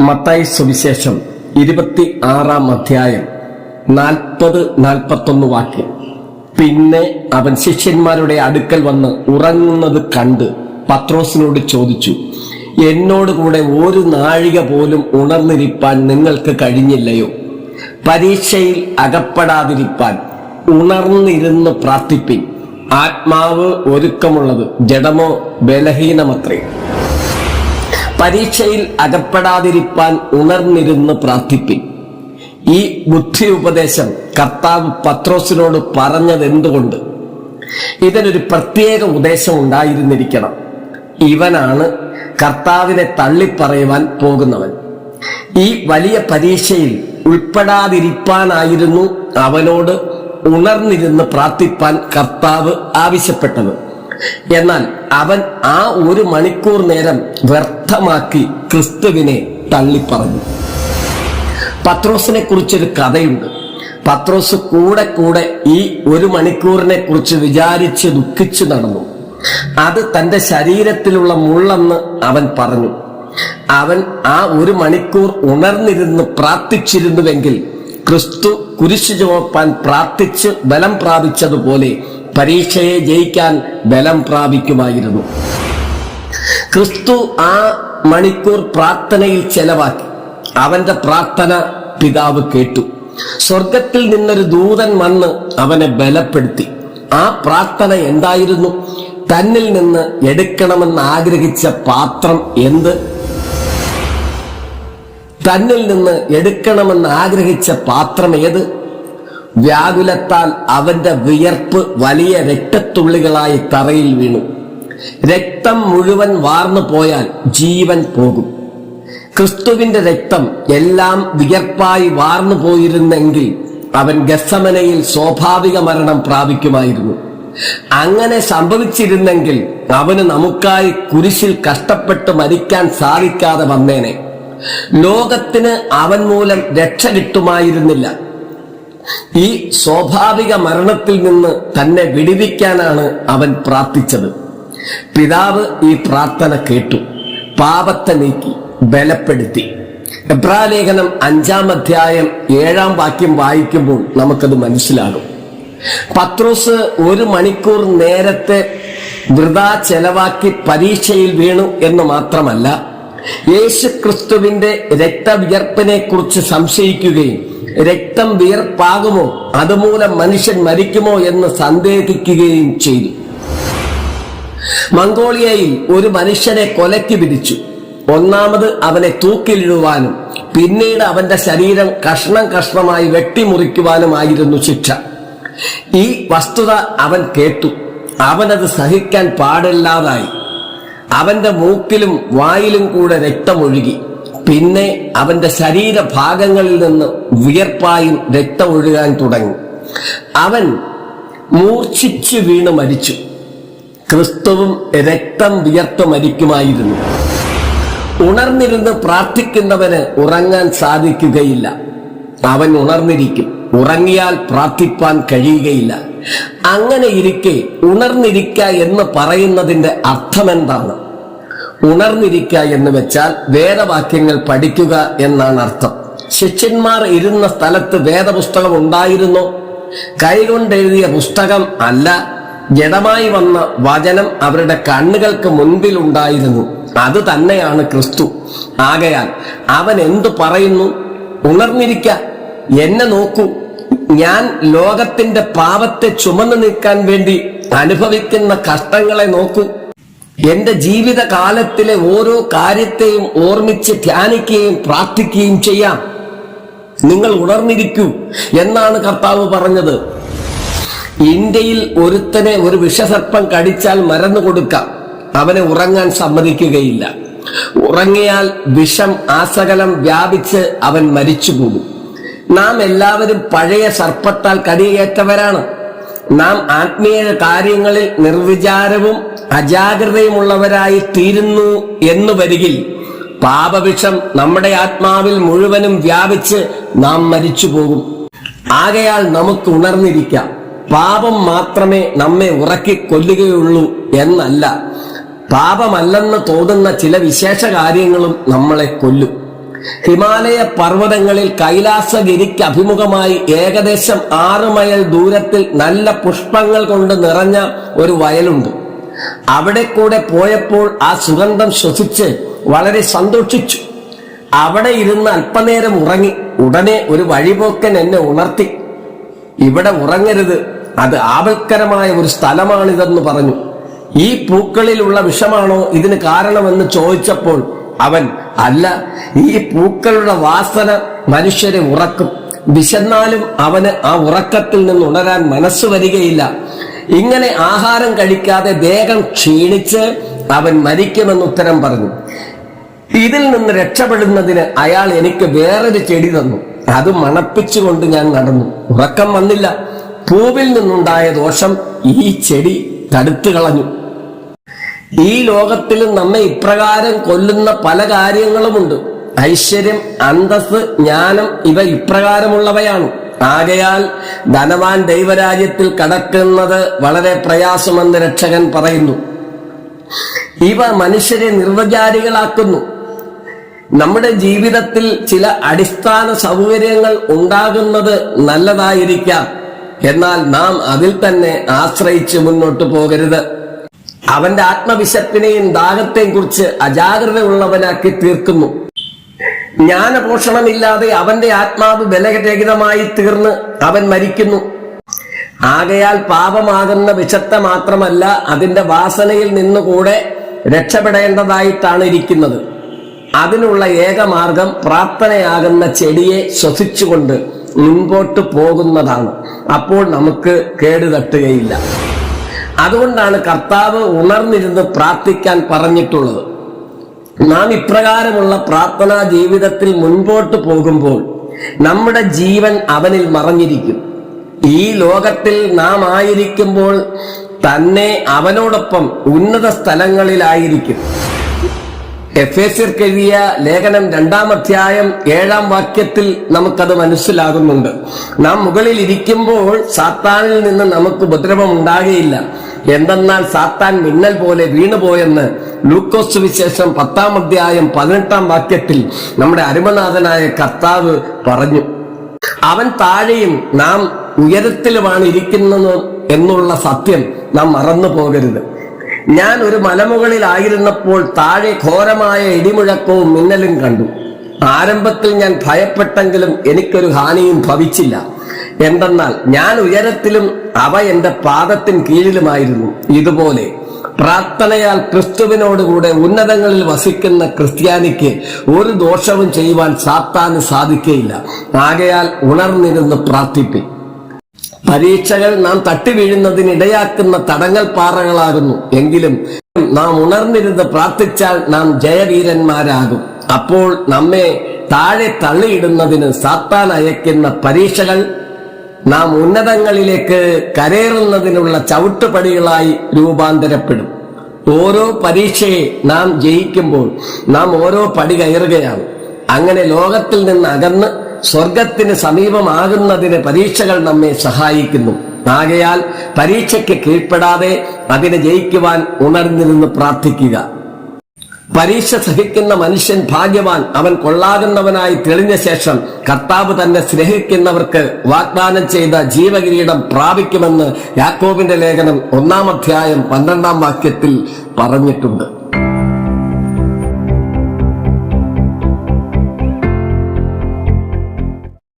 മത്തായി സുവിശേഷം 26-ാം അധ്യായം 40-41 വാക്യം. പിന്നെ അവൻ ശിഷ്യന്മാരുടെ അടുക്കൽ വന്ന് ഉറങ്ങുന്നത് കണ്ട് പത്രോസിനോട് ചോദിച്ചു, എന്നോട് കൂടെ ഒരു നാഴിക പോലും ഉണർന്നിരിപ്പാൻ നിങ്ങൾക്ക് കഴിഞ്ഞില്ലയോ? പരീക്ഷയിൽ അകപ്പെടാതിരിപ്പാൻ ഉണർന്നിരുന്ന് പ്രാർത്ഥിപ്പിൻ. ആത്മാവ് ഒരുക്കമുള്ളത്, ജഡമോ ബലഹീനമത്രേ. പരീക്ഷയിൽ അകപ്പെടാതിരിപ്പാൻ ഉണർന്നിരുന്ന് പ്രാർത്ഥിപ്പിൻ. ഈ ബുദ്ധി ഉപദേശം കർത്താവ് പത്രോസിനോട് പറഞ്ഞത് എന്തുകൊണ്ട്? ഇതിനൊരു പ്രത്യേക ഉദ്ദേശം ഉണ്ടായിരുന്നിരിക്കണം. ഇവനാണ് കർത്താവിനെ തള്ളിപ്പറയുവാൻ പോകുന്നവൻ. ഈ വലിയ പരീക്ഷയിൽ ഉൾപ്പെടാതിരിപ്പാനായിരുന്നു അവനോട് ഉണർന്നിരുന്ന് പ്രാർത്ഥിപ്പാൻ കർത്താവ് ആവശ്യപ്പെട്ടത്. എന്നാൽ അവൻ ആ 1 മണിക്കൂർ നേരം വ്യർത്ഥമാക്കി ക്രിസ്തുവിനെ തള്ളിപ്പറഞ്ഞു. പത്രോസിനെ കുറിച്ചൊരു കഥയുണ്ട്. പത്രോസ് കൂടെ ഈ 1 മണിക്കൂറിനെ കുറിച്ച് വിചാരിച്ച് ദുഃഖിച്ചു നടന്നു. അത് തന്റെ ശരീരത്തിലുള്ള മുള്ളെന്ന് അവൻ പറഞ്ഞു. അവൻ ആ 1 മണിക്കൂർ ഉണർന്നിരുന്ന് പ്രാർത്ഥിച്ചിരുന്നുവെങ്കിൽ ക്രിസ്തു കുരിശു ചുമപ്പാൻ പ്രാർത്ഥിച്ച് ബലം പ്രാപിച്ചതുപോലെ പരീക്ഷയെ ജയിക്കാൻ ബലം പ്രാപിക്കുമായിരുന്നു. ക്രിസ്തു ആ മണിക്കൂർ പ്രാർത്ഥനയിൽ ചെലവാക്കി. അവന്റെ പ്രാർത്ഥന പിതാവ് കേട്ടു. സ്വർഗത്തിൽ നിന്നൊരു ദൂതൻ വന്ന് അവനെ ബലപ്പെടുത്തി. ആ പ്രാർത്ഥന എന്തായിരുന്നു? തന്നിൽ നിന്ന് എടുക്കണമെന്ന് ആഗ്രഹിച്ച പാത്രം എന്ത്? തന്നിൽ നിന്ന് എടുക്കണമെന്ന് ആഗ്രഹിച്ച പാത്രം ഏത്? വ്യാകുലത്താൽ അവന്റെ വിയർപ്പ് വലിയ രക്തത്തുള്ളികളായി തറയിൽ വീണു. രക്തം മുഴുവൻ വാർന്നു പോയാൽ ജീവൻ പോകും. ക്രിസ്തുവിന്റെ രക്തം എല്ലാം വിയർപ്പായി വാർന്നു പോയിരുന്നെങ്കിൽ അവൻ ഗത്സമനയിൽ സ്വാഭാവിക മരണം പ്രാപിക്കുമായിരുന്നു. അങ്ങനെ സംഭവിച്ചിരുന്നെങ്കിൽ അവന് നമുക്കായി കുരിശിൽ കഷ്ടപ്പെട്ട് മരിക്കാൻ സാധിക്കാതെ വന്നേനെ. ലോകത്തിന് അവൻ മൂലം രക്ഷ കിട്ടുമായിരുന്നില്ല. ഈ സ്വാഭാവിക മരണത്തിൽ നിന്ന് തന്നെ വിടുവിക്കാനാണ് അവൻ പ്രാർത്ഥിച്ചത്. പിതാവ് ഈ പ്രാർത്ഥന കേട്ടു, പാപത്തെ നീക്കി, ബലപ്പെടുത്തി. എബ്രായലേഖനം 5-ാം അധ്യായം 7-ാം വാക്യം വായിക്കുമ്പോൾ നമുക്കത് മനസ്സിലാകും. പത്രോസ് 1 മണിക്കൂർ നേരത്തെ വൃഥാ ചെലവാക്കി പരീക്ഷയിൽ വീണു എന്ന് മാത്രമല്ല, യേശു ക്രിസ്തുവിന്റെ രക്തവിയർപ്പിനെ കുറിച്ച് സംശയിക്കുകയും രക്തം വിയർപ്പാകുമോ, അതുമൂലം മനുഷ്യൻ മരിക്കുമോ എന്ന് സന്ദേഹിക്കുകയും ചെയ്തു. മംഗോളിയയിൽ ഒരു മനുഷ്യനെ കൊലയ്ക്ക് വിധിച്ചു. ഒന്നാമത് അവനെ തൂക്കിലിടുവാനും പിന്നീട് അവന്റെ ശരീരം കഷ്ണം കഷ്ണമായി വെട്ടിമുറിക്കുവാനുമായിരുന്നു ശിക്ഷ. ഈ വസ്തുത അവൻ കേട്ടു. അവനത് സഹിക്കാൻ പാടില്ലാതായി. അവന്റെ മൂക്കിലും വായിലും കൂടെ രക്തമൊഴുകി. പിന്നെ അവന്റെ ശരീരഭാഗങ്ങളിൽ നിന്ന് വിയർപ്പായും രക്തമൊഴുകാൻ തുടങ്ങി. അവൻ മൂർച്ഛിച്ചു വീണ് മരിച്ചു. ക്രിസ്തുവും രക്തം വിയർത്ത് മരിക്കുമായിരുന്നു. ഉണർന്നിരുന്ന് പ്രാർത്ഥിക്കുന്നവന് ഉറങ്ങാൻ സാധിക്കുകയില്ല. അവൻ ഉണർന്നിരിക്കും. ഉറങ്ങിയാൽ പ്രാർത്ഥിപ്പാൻ കഴിയുകയില്ല. അങ്ങനെ ഇരിക്കെ ഉണർന്നിരിക്ക എന്ന് പറയുന്നതിന്റെ അർത്ഥമെന്താണ്? ഉണർന്നിരിക്ക എന്ന് വെച്ചാൽ വേദവാക്യങ്ങൾ പഠിക്കുക എന്നാണ് അർത്ഥം. ശിഷ്യന്മാർ ഇരുന്ന സ്ഥലത്ത് വേദപുസ്തകം ഉണ്ടായിരുന്നോ? കൈകൊണ്ടെഴുതിയ പുസ്തകം അല്ല, ജഡമായി വന്ന വചനം അവരുടെ കണ്ണുകൾക്ക് മുൻപിൽ ഉണ്ടായിരുന്നു. അത് തന്നെയാണ് ക്രിസ്തു. ആകയാൽ അവൻ എന്തു പറയുന്നു? ഉണർന്നിരിക്ക, എന്നെ നോക്കൂ, ഞാൻ ലോകത്തിന്റെ പാപത്തെ ചുമന്നു നീക്കാൻ വേണ്ടി അനുഭവിക്കുന്ന കഷ്ടങ്ങളെ നോക്കൂ. എന്റെ ജീവിതകാലത്തിലെ ഓരോ കാര്യത്തെയും ഓർമ്മിച്ച് ധ്യാനിക്കുകയും പ്രാർത്ഥിക്കുകയും ചെയ്യാം. നിങ്ങൾ ഉണർന്നിരിക്കൂ എന്നാണ് കർത്താവ് പറഞ്ഞത്. ഇന്ത്യയിൽ ഒരുത്തനെ ഒരു വിഷസർപ്പം കടിച്ചാൽ മരുന്ന് കൊടുക്കാം, അവനെ ഉറങ്ങാൻ സമ്മതിക്കുകയില്ല. ഉറങ്ങിയാൽ വിഷം ആസകലം വ്യാപിച്ച് അവൻ മരിച്ചുപോകും. നാം എല്ലാവരും പഴയ സർപ്പത്താൽ കടിയേറ്റവരാണ്. നാം ആത്മീയ കാര്യങ്ങളിൽ നിർവിചാരവും അജാഗ്രതയുമുള്ളവരായി തീരുന്നു എന്ന് വരികിൽ പാപവിഷം നമ്മുടെ ആത്മാവിൽ മുഴുവനും വ്യാപിച്ച് നാം മരിച്ചു പോകും. ആകയാൽ നമുക്ക് ഉണർന്നിരിക്കാം. പാപം മാത്രമേ നമ്മെ ഉറക്കി കൊല്ലുകയുള്ളൂ എന്നല്ല, പാപമല്ലെന്ന് തോന്നുന്ന ചില വിശേഷ കാര്യങ്ങളും നമ്മളെ കൊല്ലും. ഹിമാലയ പർവ്വതങ്ങളിൽ കൈലാസഗിരിക്ക് അഭിമുഖമായി ഏകദേശം 6 മൈൽ ദൂരത്തിൽ നല്ല പുഷ്പങ്ങൾ കൊണ്ട് നിറഞ്ഞ ഒരു വയലുണ്ട്. അവിടെ കൂടെ പോയപ്പോൾ ആ സുഗന്ധം ശ്വസിച്ച് വളരെ സന്തോഷിച്ചു. അവിടെ ഇരുന്ന് അല്പനേരം ഉറങ്ങി. ഉടനെ ഒരു വഴിപോക്കൻ എന്നെ ഉണർത്തി. ഇവിടെ ഉറങ്ങരുത്, അത് ആപൽക്കരമായ ഒരു സ്ഥലമാണിതെന്ന് പറഞ്ഞു. ഈ പൂക്കളിലുള്ള വിഷമാണോ ഇതിന് കാരണമെന്ന് ചോദിച്ചപ്പോൾ അവൻ, അല്ല, ഈ പൂക്കളുടെ വാസന മനുഷ്യരെ ഉറക്കും. വിശന്നാലും അവന് ആ ഉറക്കത്തിൽ നിന്ന് ഉണരാൻ മനസ്സ് വരികയില്ല. ഇങ്ങനെ ആഹാരം കഴിക്കാതെ ദേഹം ക്ഷീണിച്ച് അവൻ മരിക്കുമെന്ന് ഉത്തരം പറഞ്ഞു. ഇതിൽ നിന്ന് രക്ഷപ്പെടുന്നതിന് അയാൾ എനിക്ക് വേറൊരു ചെടി തന്നു. അത് മണപ്പിച്ചുകൊണ്ട് ഞാൻ നടന്നു. ഉറക്കം വന്നില്ല. പൂവിൽ നിന്നുണ്ടായ ദോഷം ഈ ചെടി തടുത്തു കളഞ്ഞു. ഈ ലോകത്തിൽ നമ്മെ ഇപ്രകാരം കൊല്ലുന്ന പല കാര്യങ്ങളുമുണ്ട്. ഐശ്വര്യം, അന്തസ്, ജ്ഞാനം ഇവ ഇപ്രകാരമുള്ളവയാണ്. ആകയാൽ ധനവാൻ ദൈവരാജ്യത്തിൽ കടക്കുന്നത് വളരെ പ്രയാസമെന്ന് രക്ഷകൻ പറയുന്നു. ഇവ മനുഷ്യരെ നിർവചാരികളാക്കുന്നു. നമ്മുടെ ജീവിതത്തിൽ ചില അടിസ്ഥാന സൗകര്യങ്ങൾ ഉണ്ടാകുന്നത് നല്ലതായിരിക്കാം. എന്നാൽ നാം അതിൽ തന്നെ ആശ്രയിച്ച് മുന്നോട്ട് പോകരുത്. അവന്റെ ആത്മവിശപ്പിനെയും ദാഹത്തെയും കുറിച്ച് അജാഗ്രതയുള്ളവനാക്കി തീർക്കുന്നു. ജ്ഞാനപോഷണമില്ലാതെ അവന്റെ ആത്മാവ് ബലരഹിതമായി തീർന്ന് അവൻ മരിക്കുന്നു. ആകയാൽ പാപമാകുന്ന വിഷത്തെ മാത്രമല്ല, അതിന്റെ വാസനയിൽ നിന്നുകൂടെ രക്ഷപ്പെടേണ്ടതായിട്ടാണ് ഇരിക്കുന്നത്. അതിനുള്ള ഏകമാർഗം പ്രാർത്ഥനയാകുന്ന ചെടിയെ ശ്വസിച്ചുകൊണ്ട് മുൻപോട്ട് പോകുന്നതാണ്. അപ്പോൾ നമുക്ക് കേടുതട്ടുകയില്ല. അതുകൊണ്ടാണ് കർത്താവ് ഉണർന്നിരുന്ന് പ്രാർത്ഥിക്കാൻ പറഞ്ഞിട്ടുള്ളത്. നാം ഇപ്രകാരമുള്ള പ്രാർത്ഥനാ ജീവിതത്തിൽ മുൻപോട്ട് പോകുമ്പോൾ നമ്മുടെ ജീവൻ അവനിൽ മറഞ്ഞിരിക്കും. ഈ ലോകത്തിൽ നാം ആയിരിക്കുമ്പോൾ തന്നെ അവനോടൊപ്പം ഉന്നത സ്ഥലങ്ങളിലായിരിക്കും. എഫേസ്യർക്ക് എഴുതിയ ലേഖനം 2-ാം അധ്യായം 7-ാം വാക്യത്തിൽ നമുക്കത് മനസ്സിലാകുന്നുണ്ട്. നാം മുകളിൽ ഇരിക്കുമ്പോൾ സാത്താനിൽ നിന്ന് നമുക്ക് ഉപദ്രവം ഉണ്ടാകുകയില്ല. എന്തെന്നാൽ സാത്താൻ മിന്നൽ പോലെ വീണുപോയെന്ന് ലൂക്കോസ് സുവിശേഷം 10-ാം അധ്യായം 18-ാം വാക്യത്തിൽ നമ്മുടെ അരുമനാഥനായ കർത്താവ് പറഞ്ഞു. അവൻ താഴെയും നാം ഉയരത്തിലുമാണ് ഇരിക്കുന്നത് എന്നുള്ള സത്യം നാം മറന്നു പോകരുത്. ഞാൻ ഒരു മലമുകളിലായിരുന്നപ്പോൾ താഴെ ഘോരമായ ഇടിമുഴക്കവും മിന്നലും കണ്ടു. ആരംഭത്തിൽ ഞാൻ ഭയപ്പെട്ടെങ്കിലും എനിക്കൊരു ഹാനിയും ഭവിച്ചില്ല. എന്തെന്നാൽ ഞാൻ ഉയരത്തിലും അവ എന്റെ പാദത്തിന് കീഴിലുമായിരുന്നു. ഇതുപോലെ പ്രാർത്ഥനയാൽ ക്രിസ്തുവിനോടുകൂടെ ഉന്നതങ്ങളിൽ വസിക്കുന്ന ക്രിസ്ത്യാനിക്ക് ഒരു ദോഷവും ചെയ്യുവാൻ സാത്താന് സാധിക്കുകയില്ല. ആകയാൽ ഉണർന്നിരുന്ന് പ്രാർത്ഥിപ്പിൻ. പരീക്ഷകൾ നാം തട്ടി വീഴുന്നതിനിടയാക്കുന്ന തടങ്ങൽ പാറകളാകുന്നു. എങ്കിലും നാം ഉണർന്നിരുന്ന് പ്രാർത്ഥിച്ചാൽ നാം ജയവീരന്മാരാകും. അപ്പോൾ നമ്മെ താഴെ തള്ളിയിടുന്നതിന് സാത്താൻ അയക്കുന്ന പരീക്ഷകൾ നാം ഉന്നതങ്ങളിലേക്ക് കരേറുന്നതിനുള്ള ചവിട്ടുപടികളായി രൂപാന്തരപ്പെടും. ഓരോ പരീക്ഷയെ നാം ജയിക്കുമ്പോൾ നാം ഓരോ പടി കയറുകയാണ്. അങ്ങനെ ലോകത്തിൽ നിന്ന് അകന്ന് സ്വർഗത്തിന് സമീപമാകുന്നതിന് പരീക്ഷകൾ നമ്മെ സഹായിക്കുന്നു. ആകയാൽ പരീക്ഷയ്ക്ക് കീഴ്പ്പെടാതെ അതിനെ ജയിക്കുവാൻ ഉണർന്നിരുന്ന് പ്രാർത്ഥിക്കുക. പരീക്ഷ സഹിക്കുന്ന മനുഷ്യൻ ഭാഗ്യവാൻ. അവൻ കൊള്ളാകുന്നവനായി തെളിഞ്ഞ ശേഷം കർത്താവ് തന്നെ സ്നേഹിക്കുന്നവർക്ക് വാഗ്ദാനം ചെയ്ത ജീവകിരീടം പ്രാപിക്കുമെന്ന് യാക്കോബിന്റെ ലേഖനം 1-ാം അധ്യായം 12-ാം വാക്യത്തിൽ പറഞ്ഞിട്ടുണ്ട്.